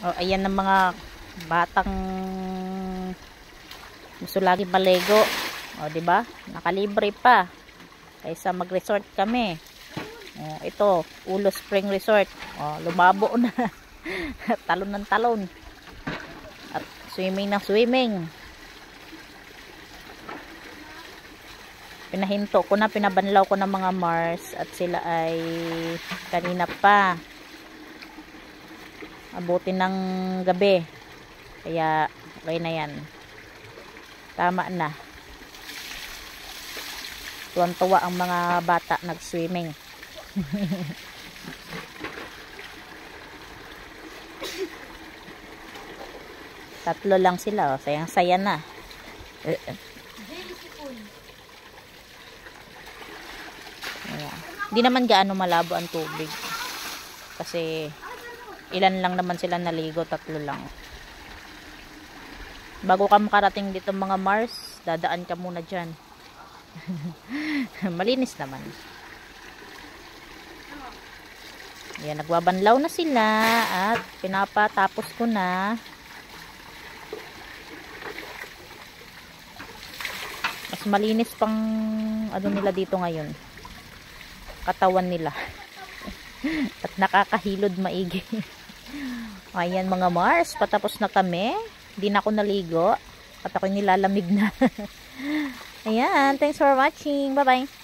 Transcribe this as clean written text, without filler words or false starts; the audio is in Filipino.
Oh, ayan ang mga batang gusto lagi maligo. O, di ba? Nakalibre pa. Kaysa mag-resort kami. O, ito, Ulo Spring Resort. O, lumabo na. Talon ng talon. At swimming ng swimming. Pinahinto ko na, pinabanlaw ko ng mga Mars at sila ay kanina pa. Abutin ng gabi. Kaya, okay na yan. Tama na. Tuwan-tuwa ang mga bata nag-swimming. Tatlo lang sila. Oh. Sayang-saya na. Hindi naman gaano malabo ang tubig. Kasi ilan lang naman sila naligo. Tatlo lang. Bago ka makarating dito mga Mars, dadaan ka muna dyan. Malinis naman. Ayan, nagbabanlaw na sila at pinapatapos ko na. Mas malinis pang ano nila dito ngayon. Katawan nila. At nakakahilod maigi. Ayan mga Mars, patapos na kami. Hindi na ako naligo. At ako'y nilalamig na. Ayan, thanks for watching. Bye-bye.